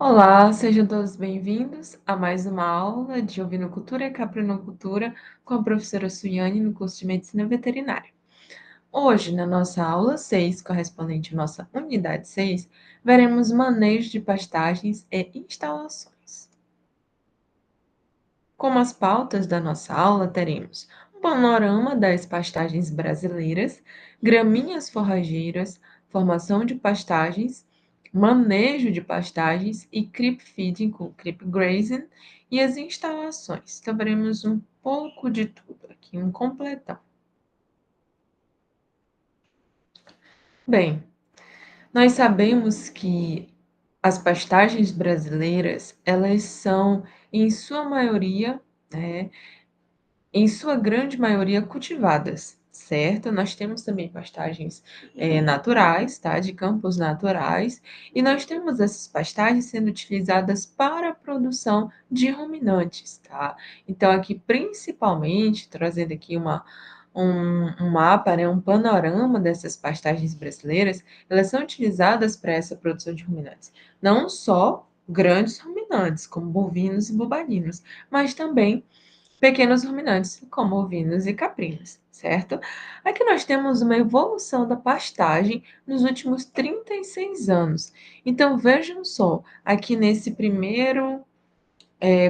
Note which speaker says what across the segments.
Speaker 1: Olá, sejam todos bem-vindos a mais uma aula de Ovinocultura e Caprinocultura com a professora Suiane no curso de Medicina Veterinária. Hoje, na nossa aula 6, correspondente à nossa unidade 6, veremos manejo de pastagens e instalações. Como as pautas da nossa aula, teremos um panorama das pastagens brasileiras, gramíneas forrageiras, formação de pastagens, manejo de pastagens e creep feeding com creep grazing e as instalações. Então, veremos um pouco de tudo aqui, um completão. Bem, nós sabemos que as pastagens brasileiras, elas são, em sua maioria, né, em sua grande maioria cultivadas, certo? Nós temos também pastagens naturais, tá? De campos naturais, e nós temos essas pastagens sendo utilizadas para a produção de ruminantes, tá? Então, aqui, principalmente, trazendo aqui um mapa, né, um panorama dessas pastagens brasileiras, elas são utilizadas para essa produção de ruminantes. Não só grandes ruminantes, como bovinos e bovalinos, mas também pequenos ruminantes, como ovinos e caprinos, certo? Aqui nós temos uma evolução da pastagem nos últimos 36 anos. Então, vejam só, aqui nesse primeiro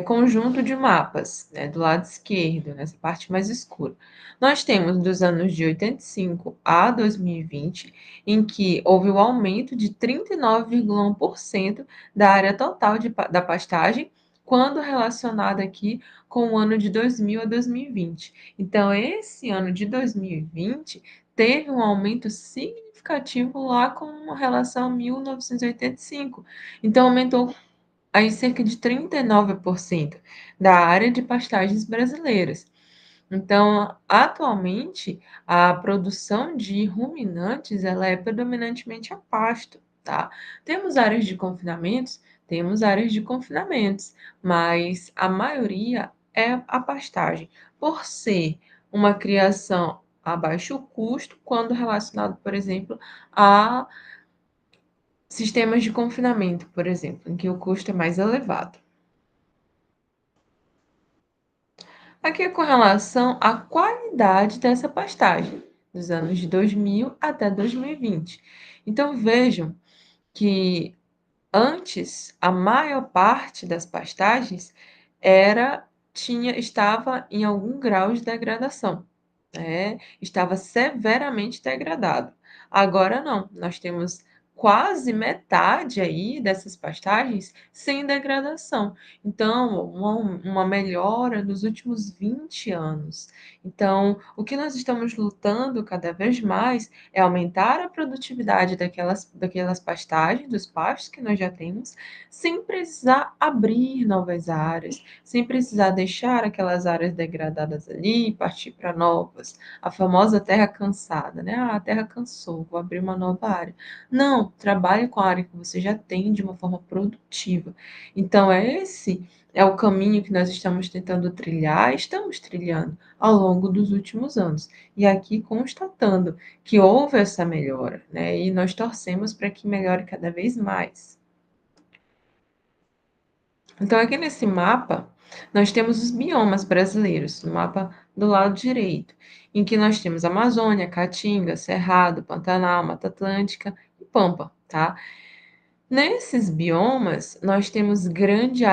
Speaker 1: conjunto de mapas, né, do lado esquerdo, nessa parte mais escura. Nós temos dos anos de 85 a 2020, em que houve o aumento de 39,1% da área total da pastagem, quando relacionado aqui com o ano de 2000 a 2020. Então, esse ano de 2020 teve um aumento significativo lá com relação a 1985. Então, aumentou aí cerca de 39% da área de pastagens brasileiras. Então, atualmente, a produção de ruminantes ela é predominantemente a pasto, tá? Temos áreas de confinamentos, temos áreas de confinamentos, mas a maioria é a pastagem, por ser uma criação a baixo custo, quando relacionado, por exemplo, a sistemas de confinamento, por exemplo, em que o custo é mais elevado. Aqui é com relação à qualidade dessa pastagem, dos anos de 2000 até 2020. Então, vejam que antes a maior parte das pastagens estava em algum grau de degradação, né? Estava severamente degradado. Agora não, nós temos quase metade aí dessas pastagens sem degradação. Então, uma melhora nos últimos 20 anos. Então, o que nós estamos lutando cada vez mais é aumentar a produtividade daquelas pastagens, dos pastos que nós já temos, sem precisar abrir novas áreas, sem precisar deixar aquelas áreas degradadas ali e partir para novas. A famosa terra cansada, né? Ah, a terra cansou, vou abrir uma nova área. Não, trabalhe com a área que você já tem de uma forma produtiva. Então, esse é o caminho que nós estamos tentando trilhar, estamos trilhando ao longo dos últimos anos. E aqui constatando que houve essa melhora, né? E nós torcemos para que melhore cada vez mais. Então, aqui nesse mapa, nós temos os biomas brasileiros, no mapa do lado direito, em que nós temos Amazônia, Caatinga, Cerrado, Pantanal, Mata Atlântica e Pampa, tá? Nesses biomas, nós temos grande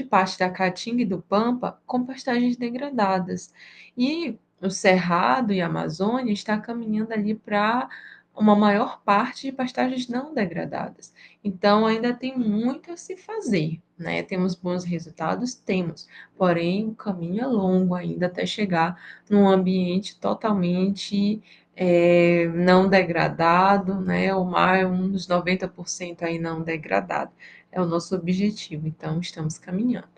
Speaker 1: parte da Caatinga e do Pampa com pastagens degradadas. E o Cerrado e a Amazônia está caminhando ali para uma maior parte de pastagens não degradadas. Então, ainda tem muito a se fazer, né? Temos bons resultados? Temos. Porém, o caminho é longo ainda até chegar num ambiente totalmente não degradado, né? O mar é um dos 90% aí não degradado. É o nosso objetivo, então estamos caminhando.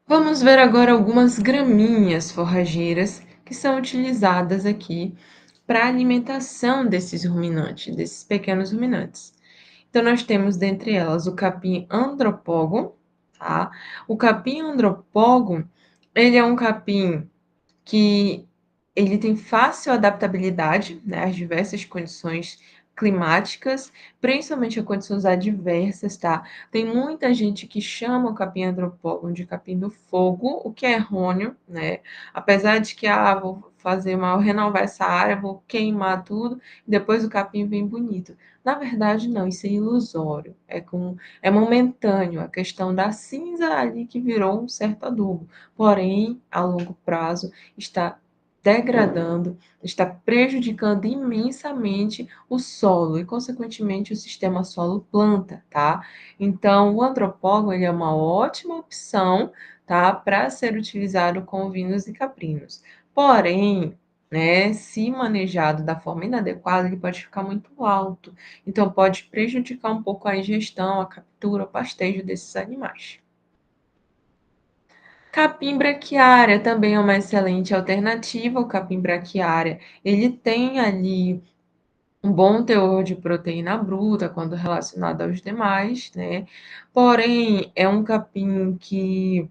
Speaker 1: Vamos ver agora algumas gramíneas forrageiras que são utilizadas aqui para a alimentação desses ruminantes, desses pequenos ruminantes. Então, nós temos dentre elas o capim andropógon, tá? O capim andropógon, ele é um capim que ele tem fácil adaptabilidade, né, às diversas condições climáticas, principalmente a condições adversas, tá? Tem muita gente que chama o capim andropógon de capim do fogo, o que é errôneo, né? Apesar de que, vou fazer uma, renovar essa área, vou queimar tudo, depois o capim vem bonito. Na verdade, não, isso é ilusório, é momentâneo, a questão da cinza ali que virou um certo adubo. Porém, a longo prazo, está degradando, está prejudicando imensamente o solo e, consequentemente, o sistema solo-planta, tá? Então, o antropólogo ele é uma ótima opção, tá, para ser utilizado com ovinos e caprinos. Porém, né, se manejado da forma inadequada, ele pode ficar muito alto, então pode prejudicar um pouco a ingestão, a captura, o pastejo desses animais. Capim braquiária também é uma excelente alternativa. O capim braquiária, ele tem ali um bom teor de proteína bruta quando relacionado aos demais, né? Porém, é um capim que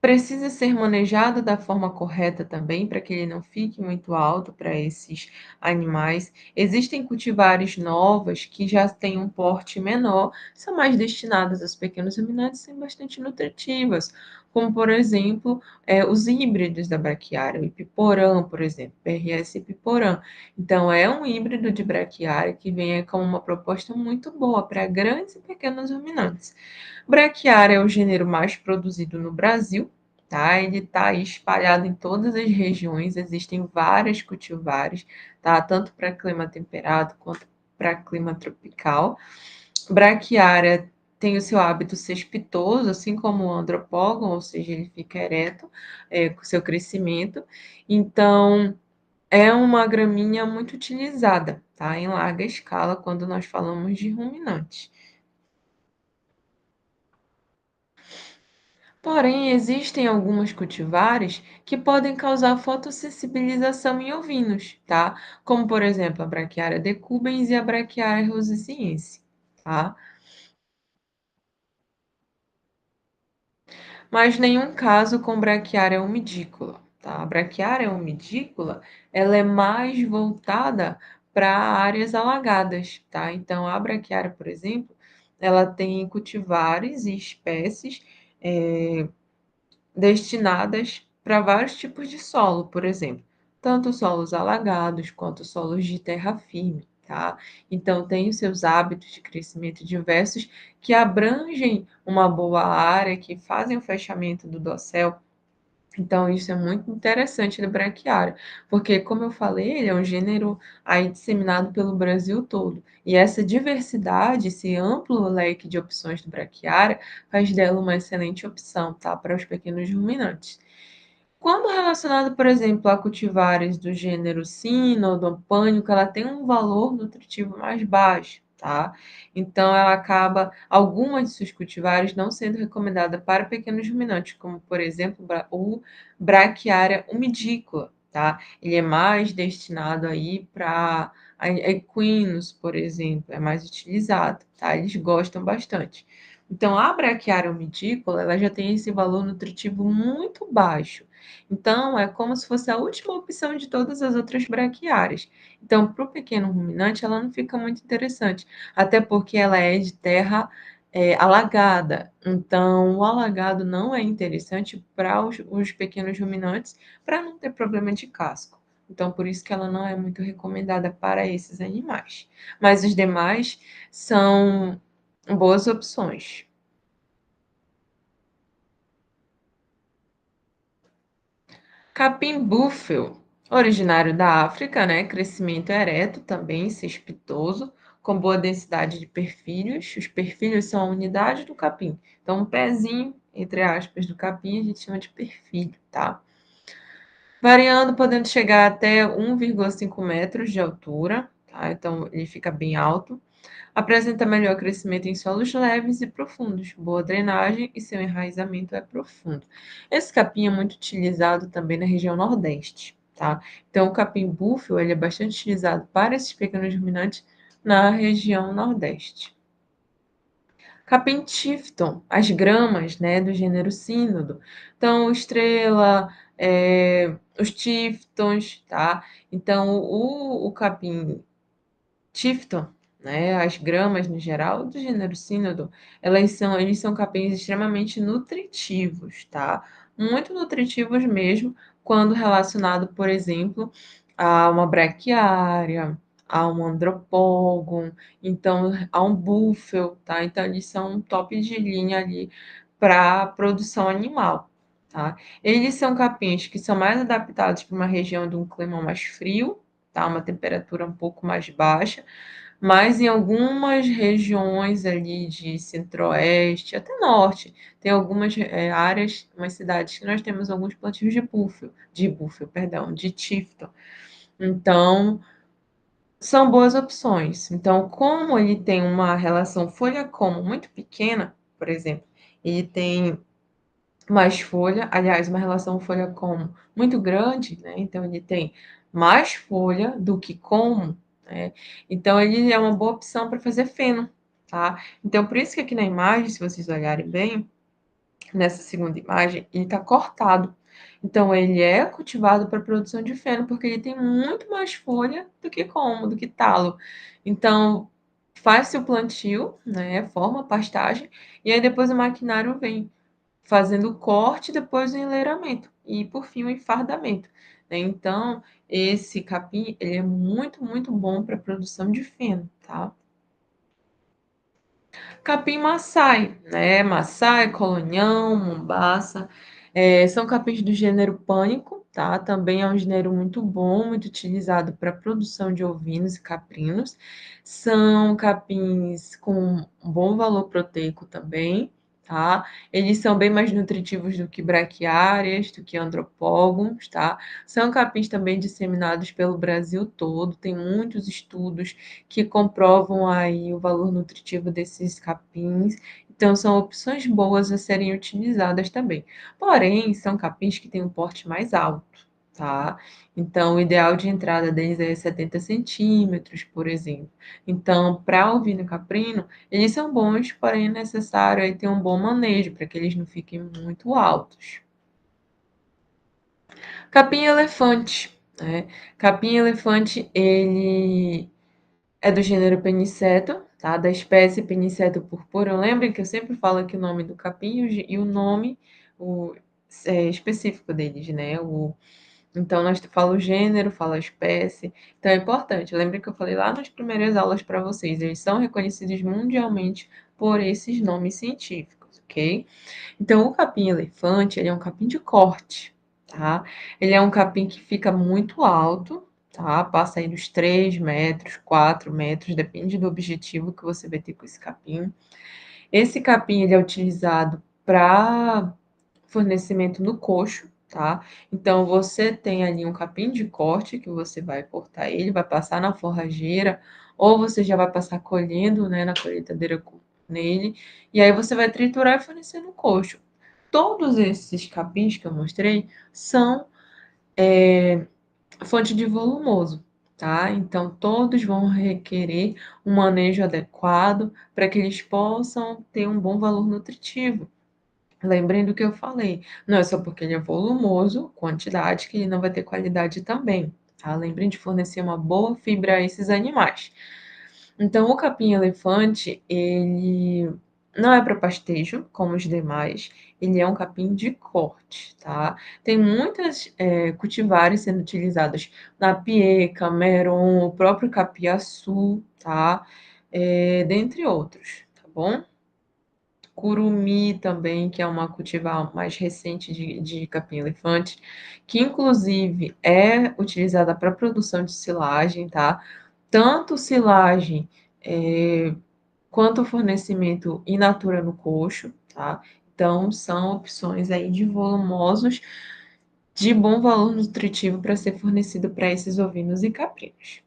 Speaker 1: precisa ser manejado da forma correta também, para que ele não fique muito alto para esses animais. Existem cultivares novas que já têm um porte menor, são mais destinadas aos pequenos ruminantes, são bastante nutritivas, como, por exemplo, os híbridos da braquiária, o ipiporã, por exemplo, PRS ipiporã. Então, é um híbrido de braquiária que vem com uma proposta muito boa para grandes e pequenos ruminantes. Braquiária é o gênero mais produzido no Brasil, tá? Ele está espalhado em todas as regiões, existem várias cultivares, tá? Tanto para clima temperado quanto para clima tropical. Braquiária tem o seu hábito cespitoso, assim como o andropógon, ou seja, ele fica ereto, com seu crescimento. Então, é uma gramínea muito utilizada, tá? Em larga escala, quando nós falamos de ruminantes. Porém, existem algumas cultivares que podem causar fotossensibilização em ovinos, tá? Como, por exemplo, a Braquiária decubens e a Braquiária rosiciense, tá? Mas nenhum caso com Braquiária umidícola, tá? A Braquiária umidícola, ela é mais voltada para áreas alagadas, tá? Então, a Braquiária, por exemplo, ela tem cultivares e espécies destinadas para vários tipos de solo, por exemplo, tanto solos alagados quanto solos de terra firme, tá? Então, tem os seus hábitos de crescimento diversos que abrangem uma boa área, que fazem o fechamento do dossel. Então, isso é muito interessante do braquiário, porque, como eu falei, ele é um gênero aí disseminado pelo Brasil todo. E essa diversidade, esse amplo leque de opções do braquiária, faz dela uma excelente opção, tá, para os pequenos ruminantes. Quando relacionado, por exemplo, a cultivares do gênero Sina ou do pânico, ela tem um valor nutritivo mais baixo, tá? Então, ela acaba, algumas de seus cultivares não sendo recomendada para pequenos ruminantes, como, por exemplo, o Braquiária umidícola, tá? Ele é mais destinado aí para equinos, por exemplo, é mais utilizado, tá? Eles gostam bastante. Então, a Braquiária umidícola, ela já tem esse valor nutritivo muito baixo. Então, é como se fosse a última opção de todas as outras braquiárias. Então, para o pequeno ruminante, ela não fica muito interessante, até porque ela é de terra alagada. Então, o alagado não é interessante para os pequenos ruminantes, para não ter problema de casco. Então, por isso que ela não é muito recomendada para esses animais. Mas os demais são boas opções. Capim búfeo, originário da África, né? Crescimento ereto, também cespitoso, com boa densidade de perfilhos. Os perfilhos são a unidade do capim. Então, um pezinho, entre aspas, do capim a gente chama de perfilho, tá? Variando, podendo chegar até 1,5 metros de altura, tá? Então, ele fica bem alto. Apresenta melhor crescimento em solos leves e profundos, boa drenagem e seu enraizamento é profundo. Esse capim é muito utilizado também na região Nordeste, tá? Então, o capim búfalo, ele é bastante utilizado para esses pequenos ruminantes na região Nordeste. Capim Tifton, as gramas, né, do gênero Sínodo. Então, estrela, os tíftons, tá? Então, o capim Tifton, né, as gramas no geral do gênero Sínodo, eles são capins extremamente nutritivos, tá? Muito nutritivos mesmo, quando relacionado, por exemplo, a uma braquiária, a um andropógon, então a um búfalo, tá? Então eles são top de linha ali para produção animal, tá? Eles são capins que são mais adaptados para uma região de um clima mais frio, tá? Uma temperatura um pouco mais baixa, mas em algumas regiões ali de centro-oeste, até norte, tem algumas áreas, umas cidades que nós temos alguns plantios perdão, de tifton. Então, são boas opções. Então, como ele tem uma relação folha-como muito pequena, por exemplo, ele tem mais folha, aliás, uma relação folha-como muito grande, né? Então ele tem mais folha do que como, né? Então ele é uma boa opção para fazer feno, tá? Então por isso que aqui na imagem, se vocês olharem bem, nessa segunda imagem, ele está cortado. Então ele é cultivado para produção de feno, porque ele tem muito mais folha do que como, do que talo. Então faz-se o plantio, né? Forma a pastagem, e aí depois o maquinário vem fazendo o corte, depois o enleiramento e, por fim, o enfardamento, né? Então, esse capim, ele é muito, muito bom para a produção de feno, tá? Capim Maçai, né? Maçai, Colonhão, Mombaça, são capins do gênero Pânico, tá? Também é um gênero muito bom, muito utilizado para a produção de ovinos e caprinos. São capins com um bom valor proteico também, tá? Eles são bem mais nutritivos do que braquiárias, do que andropógons, tá? São capins também disseminados pelo Brasil todo, tem muitos estudos que comprovam aí o valor nutritivo desses capins. Então, são opções boas a serem utilizadas também. Porém, são capins que têm um porte mais alto, tá? Então, o ideal de entrada deles é 70 centímetros, por exemplo. Então, para ovino caprino, eles são bons, porém é necessário aí ter um bom manejo para que eles não fiquem muito altos. Capim elefante, né? Capim elefante, ele é do gênero Peniceto, tá? Da espécie Peniceto purpureum. Lembrem que eu sempre falo aqui o nome do capim e o nome o, específico deles, né? Então, nós fala o gênero, fala a espécie. Então, é importante. Lembrem que eu falei lá nas primeiras aulas para vocês. Eles são reconhecidos mundialmente por esses nomes científicos, ok? Então, o capim-elefante, ele é um capim de corte, tá? Ele é um capim que fica muito alto, tá? Passa aí dos 3 metros, 4 metros, depende do objetivo que você vai ter com esse capim. Esse capim, ele é utilizado para fornecimento no coxo, tá? Então, você tem ali um capim de corte, que você vai cortar ele, vai passar na forrageira, ou você já vai passar colhendo, né, na colheitadeira nele, e aí você vai triturar e fornecer no coxo. Todos esses capins que eu mostrei são fonte de volumoso, tá? Então, todos vão requerer um manejo adequado para que eles possam ter um bom valor nutritivo. Lembrem do que eu falei, não é só porque ele é volumoso, quantidade, que ele não vai ter qualidade também, tá? Lembrem de fornecer uma boa fibra a esses animais. Então, o capim-elefante, ele não é para pastejo, como os demais, ele é um capim de corte, tá? Tem muitas cultivares sendo utilizadas na Pieca, Meron, o próprio capiaçu, tá? Dentre outros, tá bom? Curumi também, que é uma cultivar mais recente de capim-elefante, que inclusive é utilizada para produção de silagem, tá? Tanto silagem quanto fornecimento in natura no coxo, tá? Então, são opções aí de volumosos de bom valor nutritivo para ser fornecido para esses ovinos e caprinos.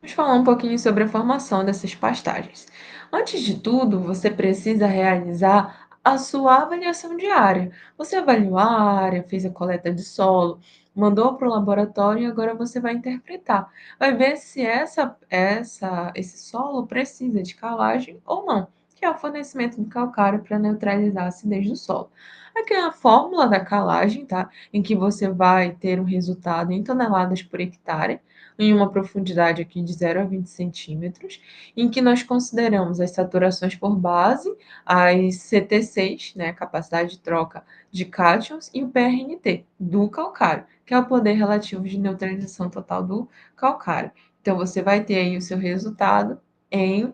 Speaker 1: Vamos falar um pouquinho sobre a formação dessas pastagens. Antes de tudo, você precisa realizar a sua avaliação diária. Você avaliou a área, fez a coleta de solo, mandou para o laboratório e agora você vai interpretar. Vai ver se esse solo precisa de calagem ou não. que é o fornecimento do calcário para neutralizar a acidez do solo. Aqui é a fórmula da calagem, tá? Em que você vai ter um resultado em toneladas por hectare, em uma profundidade aqui de 0 a 20 centímetros, em que nós consideramos as saturações por base, as CT6, né, capacidade de troca de cátions, e o PRNT, do calcário, que é o poder relativo de neutralização total do calcário. Então, você vai ter aí o seu resultado em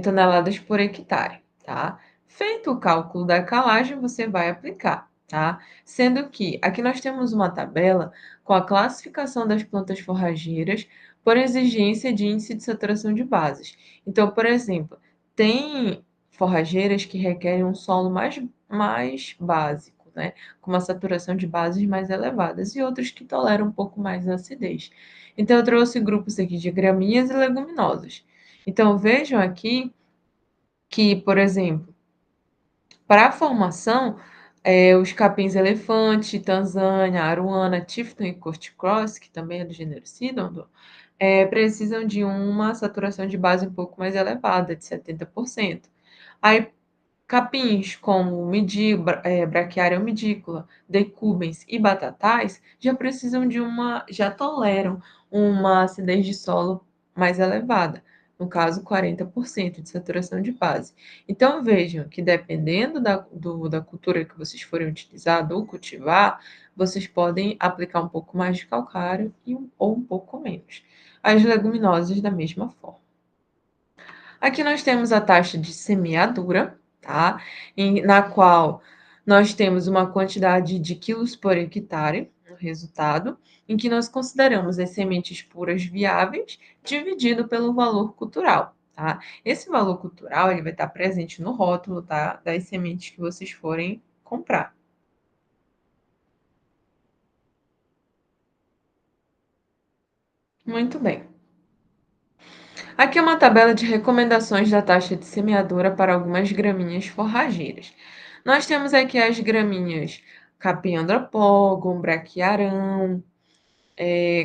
Speaker 1: toneladas por hectare, tá? Feito o cálculo da calagem, você vai aplicar, tá? Sendo que aqui nós temos uma tabela com a classificação das plantas forrageiras por exigência de índice de saturação de bases. Então, por exemplo, tem forrageiras que requerem um solo mais básico, né? Com uma saturação de bases mais elevadas, e outros que toleram um pouco mais a acidez. Então, eu trouxe grupos aqui de gramíneas e leguminosas. Então, vejam aqui que, por exemplo, para a formação, os capins-elefante, tanzânia, aruana, tifton e corticross, que também é do gênero Sidondo, precisam de uma saturação de base um pouco mais elevada, de 70%. Aí, capins como Braquiária umidícola, decubens e batatais já toleram uma acidez de solo mais elevada, no caso 40% de saturação de base. Então vejam que dependendo da cultura que vocês forem utilizar ou cultivar, vocês podem aplicar um pouco mais de calcário ou um pouco menos. As leguminosas da mesma forma. Aqui nós temos a taxa de semeadura, tá? Na qual nós temos uma quantidade de quilos por hectare no resultado, em que nós consideramos as sementes puras viáveis dividido pelo valor cultural, tá? Esse valor cultural ele vai estar presente no rótulo, tá? Das sementes que vocês forem comprar. Muito bem. Aqui é uma tabela de recomendações da taxa de semeadura para algumas gramíneas forrageiras. Nós temos aqui as gramíneas capim andropógon, braquiarão,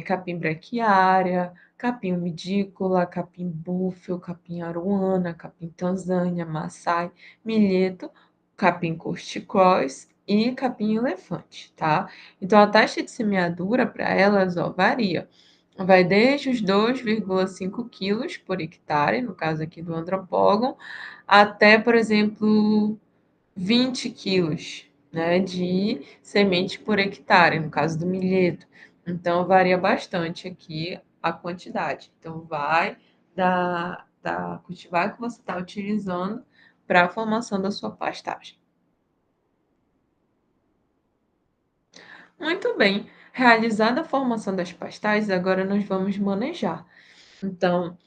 Speaker 1: capim braquiária, capim umidícola, capim búfio, capim aruana, capim tanzânia, maçai, milheto, capim corticóis e capim elefante, tá? Então, a taxa de semeadura para elas, ó, varia. Vai desde os 2,5 quilos por hectare, no caso aqui do andropógon, até, por exemplo, 20 quilos, né, de semente por hectare, no caso do milheto. Então, varia bastante aqui a quantidade. Então, vai da cultivar que você está utilizando para a formação da sua pastagem. Muito bem. Realizada a formação das pastagens, agora nós vamos manejar. Então,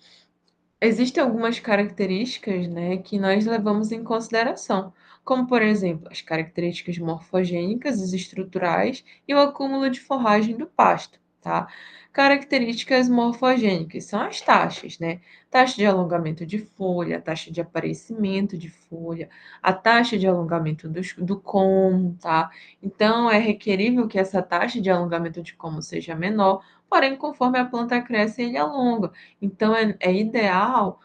Speaker 1: existem algumas características, né, que nós levamos em consideração, como, por exemplo, as características morfogênicas, as estruturais e o acúmulo de forragem do pasto, tá? Características morfogênicas são as taxas, né? Taxa de alongamento de folha, taxa de aparecimento de folha, a taxa de alongamento do como, tá? Então, é requerível que essa taxa de alongamento de como seja menor, porém, conforme a planta cresce, ele alonga. Então, é ideal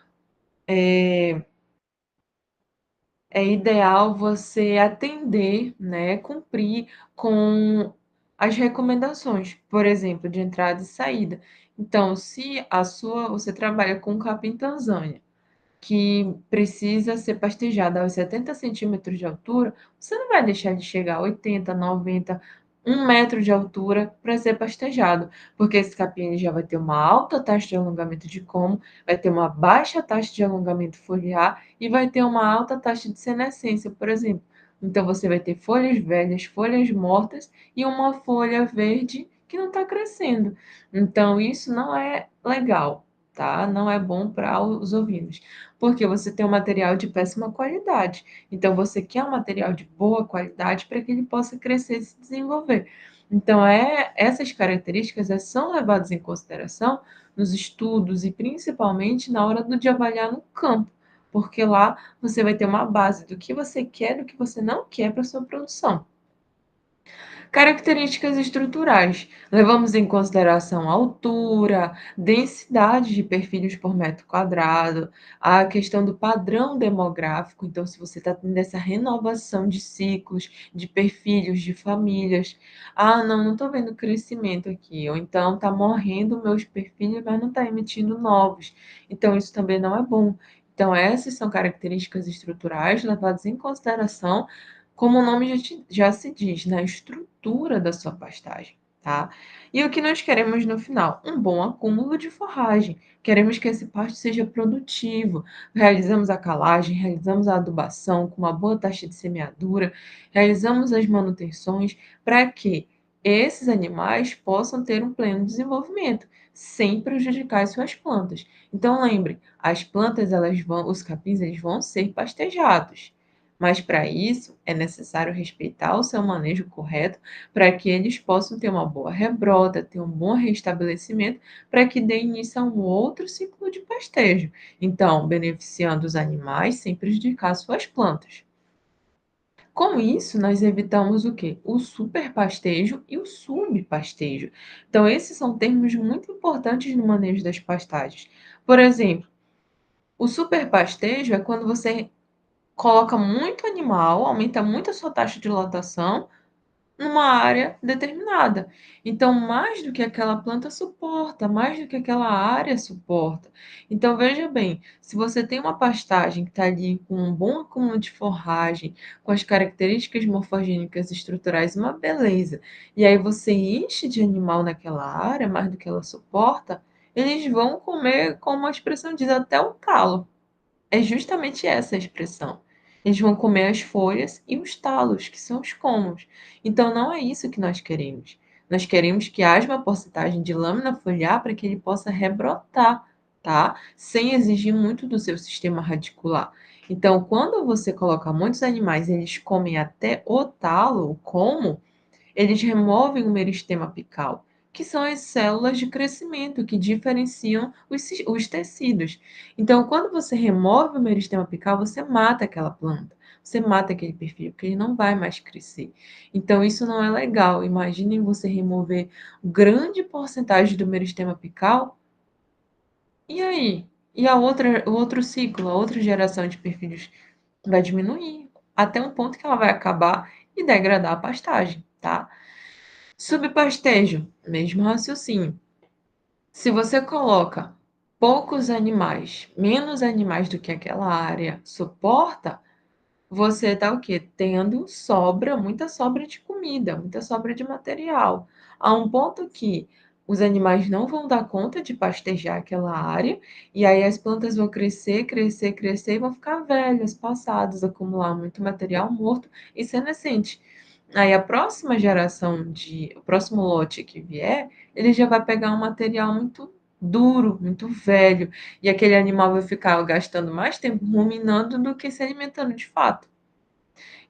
Speaker 1: você atender, né, cumprir com as recomendações, por exemplo, de entrada e saída. Então, se você trabalha com capim Tanzânia, que precisa ser pastejada aos 70 centímetros de altura, você não vai deixar de chegar a 80, 90, 1 metro de altura para ser pastejado, porque esse capim ele já vai ter uma alta taxa de alongamento de como, vai ter uma baixa taxa de alongamento foliar e vai ter uma alta taxa de senescência, por exemplo. Então, você vai ter folhas velhas, folhas mortas e uma folha verde que não está crescendo. Então, isso não é legal, tá? Não é bom para os ovinos, porque você tem um material de péssima qualidade. Então, você quer um material de boa qualidade para que ele possa crescer e se desenvolver. Então, essas características são levadas em consideração nos estudos e principalmente na hora de avaliar no campo, porque lá você vai ter uma base do que você quer e do que você não quer para sua produção. Características estruturais. Levamos em consideração a altura, densidade de perfilhos por metro quadrado, a questão do padrão demográfico. Então, se você está tendo essa renovação de ciclos, de perfilhos, de famílias. Ah, não estou vendo crescimento aqui. Ou então está morrendo meus perfilhos, mas não está emitindo novos. Então, isso também não é bom. Então, essas são características estruturais levadas em consideração, como o nome já se diz, na estrutura da sua pastagem, tá? E o que nós queremos no final? Um bom acúmulo de forragem. Queremos que esse pasto seja produtivo. Realizamos a calagem, realizamos a adubação com uma boa taxa de semeadura, realizamos as manutenções para que esses animais possam ter um pleno desenvolvimento, sem prejudicar as suas plantas. Então lembre, as plantas os capins eles vão ser pastejados. Mas para isso é necessário respeitar o seu manejo correto para que eles possam ter uma boa rebrota, ter um bom restabelecimento, para que dê início a um outro ciclo de pastejo. Então, beneficiando os animais sem prejudicar suas plantas. Com isso, nós evitamos o quê? O superpastejo e o subpastejo. Então, esses são termos muito importantes no manejo das pastagens. Por exemplo, o superpastejo é quando você coloca muito animal, aumenta muito a sua taxa de lotação numa área determinada. Então, mais do que aquela planta suporta, mais do que aquela área suporta. Então, veja bem, se você tem uma pastagem que está ali com um bom acúmulo de forragem, com as características morfogênicas estruturais, uma beleza, e aí você enche de animal naquela área, mais do que ela suporta, eles vão comer, como a expressão diz, até o talo. É justamente essa a expressão. Eles vão comer as folhas e os talos, que são os cômoros. Então, não é isso que nós queremos. Nós queremos que haja uma porcentagem de lâmina foliar para que ele possa rebrotar, tá? Sem exigir muito do seu sistema radicular. Então, quando você coloca muitos animais, eles comem até o talo, o como, eles removem o meristema apical, que são as células de crescimento que diferenciam os tecidos. Então, quando você remove o meristema apical, você mata aquela planta, você mata aquele perfil, porque ele não vai mais crescer. Então, isso não é legal. Imaginem você remover grande porcentagem do meristema apical, e aí? E o outro ciclo, a outra geração de perfilhos vai diminuir, até um ponto que ela vai acabar e degradar a pastagem, tá? Subpastejo, mesmo raciocínio. Se você coloca poucos animais, menos animais do que aquela área suporta, você está o quê? Tendo sobra, muita sobra de comida, muita sobra de material. A um ponto que os animais não vão dar conta de pastejar aquela área, e aí as plantas vão crescer, crescer, crescer e vão ficar velhas, passadas, acumular muito material morto e senescente. Aí a próxima geração o próximo lote que vier, ele já vai pegar um material muito duro, muito velho, e aquele animal vai ficar gastando mais tempo ruminando do que se alimentando de fato.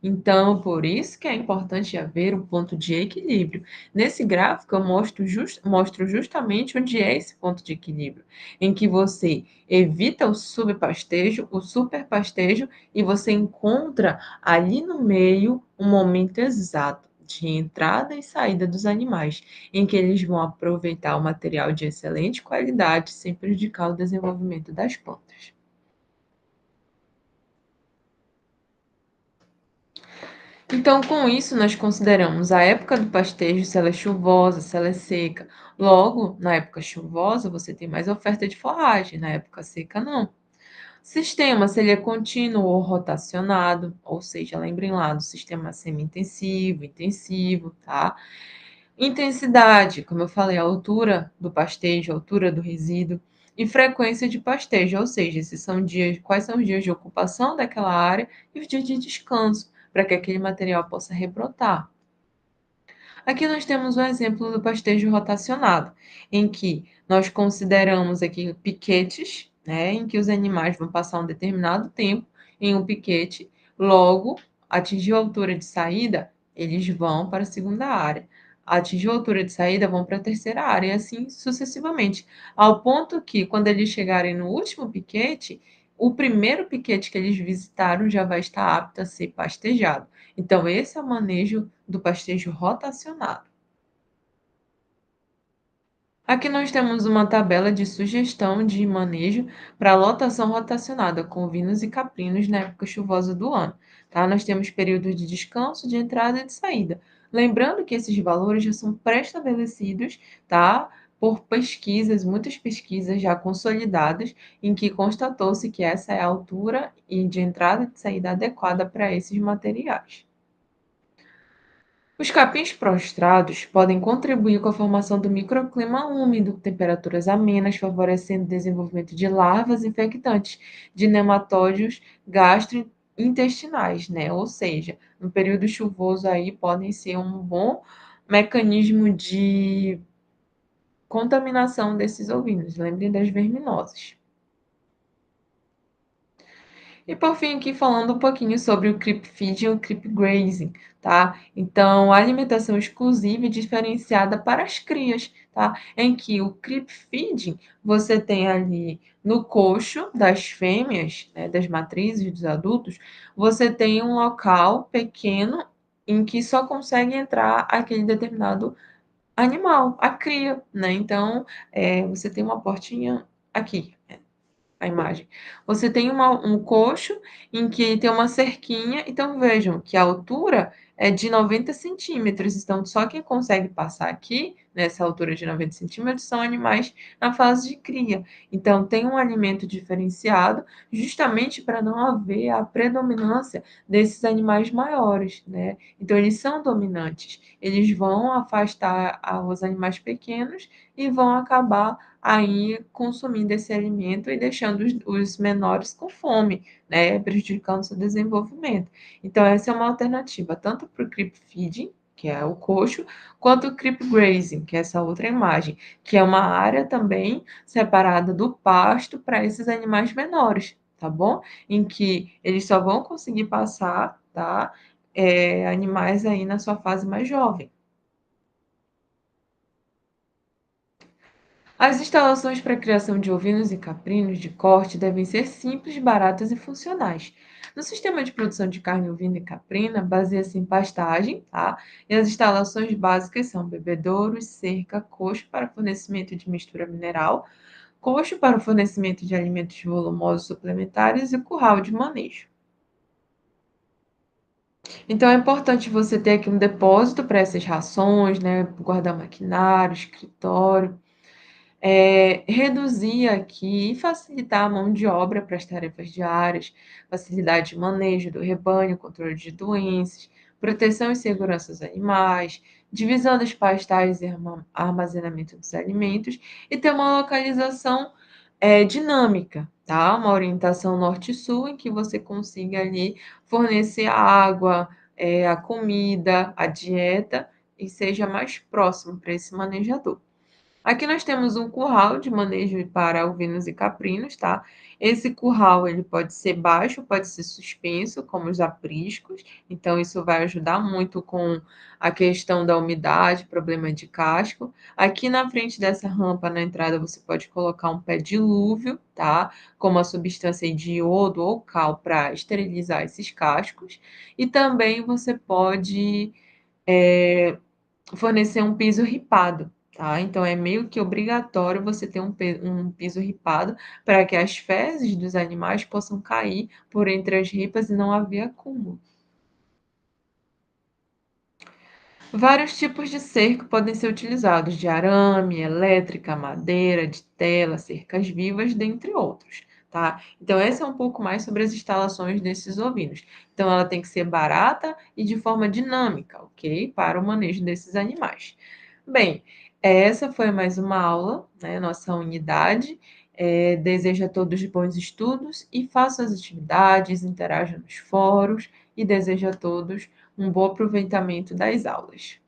Speaker 1: Então, por isso que é importante haver um ponto de equilíbrio. Nesse gráfico, eu mostro justamente onde é esse ponto de equilíbrio, em que você evita o subpastejo, o superpastejo, e você encontra ali no meio um momento exato de entrada e saída dos animais, em que eles vão aproveitar o material de excelente qualidade sem prejudicar o desenvolvimento das plantas. Então, com isso, nós consideramos a época do pastejo, se ela é chuvosa, se ela é seca. Logo, na época chuvosa, você tem mais oferta de forragem, na época seca, não. Sistema, se ele é contínuo ou rotacionado, ou seja, lembrem lá do sistema semi-intensivo, intensivo, tá? Intensidade, como eu falei, a altura do pastejo, a altura do resíduo. E frequência de pastejo, ou seja, esses são dias, quais são os dias de ocupação daquela área e os dias de descanso, para que aquele material possa rebrotar. Aqui nós temos um exemplo do pastejo rotacionado, em que nós consideramos aqui piquetes, né, em que os animais vão passar um determinado tempo em um piquete, logo, atingiu a altura de saída, eles vão para a segunda área. Atingiu a altura de saída, vão para a terceira área, e assim sucessivamente, ao ponto que, quando eles chegarem no último piquete, o primeiro piquete que eles visitaram já vai estar apto a ser pastejado. Então, esse é o manejo do pastejo rotacionado. Aqui nós temos uma tabela de sugestão de manejo para lotação rotacionada com ovinos e caprinos na época chuvosa do ano. Tá? Nós temos períodos de descanso, de entrada e de saída. Lembrando que esses valores já são pré-estabelecidos, tá? Por pesquisas, muitas pesquisas já consolidadas, em que constatou-se que essa é a altura e de entrada e de saída adequada para esses materiais. Os capins prostrados podem contribuir com a formação do microclima úmido, temperaturas amenas, favorecendo o desenvolvimento de larvas infectantes de nematóides gastrointestinais, né? Ou seja, no período chuvoso aí podem ser um bom mecanismo de contaminação desses ovinos. Lembrem das verminoses. E por fim, aqui falando um pouquinho sobre o creep feeding e o creep grazing, tá? Então, a alimentação exclusiva e diferenciada para as crias, tá? Em que o creep feeding você tem ali no coxo das fêmeas, né, das matrizes dos adultos, você tem um local pequeno em que só consegue entrar aquele determinado animal, a cria, né? Então, você tem uma portinha aqui, a imagem. Você tem um coxo em que tem uma cerquinha, então vejam que a altura é de 90 centímetros, então só quem consegue passar aqui, nessa altura de 90 centímetros, são animais na fase de cria. Então tem um alimento diferenciado, justamente para não haver a predominância desses animais maiores, né? Então eles são dominantes, eles vão afastar os animais pequenos e vão acabar aí consumindo esse alimento e deixando os menores com fome, né, prejudicando seu desenvolvimento. Então, essa é uma alternativa tanto para o creep feeding, que é o coxo, quanto o creep grazing, que é essa outra imagem, que é uma área também separada do pasto para esses animais menores, tá bom? Em que eles só vão conseguir passar, tá? Animais aí na sua fase mais jovem. As instalações para a criação de ovinos e caprinos de corte devem ser simples, baratas e funcionais. No sistema de produção de carne ovina e caprina, baseia-se em pastagem, tá? E as instalações básicas são bebedouros, cerca, coxo para fornecimento de mistura mineral, coxo para o fornecimento de alimentos volumosos suplementares e curral de manejo. Então é importante você ter aqui um depósito para essas rações, né? Guardar maquinário, escritório. Reduzir aqui e facilitar a mão de obra para as tarefas diárias, facilidade de manejo do rebanho, controle de doenças, proteção e segurança dos animais, divisão das pastagens e armazenamento dos alimentos e ter uma localização dinâmica, tá? Uma orientação norte-sul em que você consiga ali fornecer a água, a comida, a dieta e seja mais próximo para esse manejador. Aqui nós temos um curral de manejo para ovinos e caprinos, tá? Esse curral ele pode ser baixo, pode ser suspenso, como os apriscos. Então isso vai ajudar muito com a questão da umidade, problema de casco. Aqui na frente dessa rampa na entrada você pode colocar um pé dilúvio, tá? Com uma substância de iodo ou cal para esterilizar esses cascos. E também você pode fornecer um piso ripado, tá? Então é meio que obrigatório você ter um piso ripado para que as fezes dos animais possam cair por entre as ripas e não haver acúmulo. Vários tipos de cerco podem ser utilizados, de arame, elétrica, madeira, de tela, cercas vivas, dentre outros, tá? Então, esse é um pouco mais sobre as instalações desses ovinos. Então, ela tem que ser barata e de forma dinâmica, ok? Para o manejo desses animais. Bem, essa foi mais uma aula, né? Nossa unidade. Desejo a todos bons estudos e façam as atividades, interajam nos fóruns e desejo a todos um bom aproveitamento das aulas.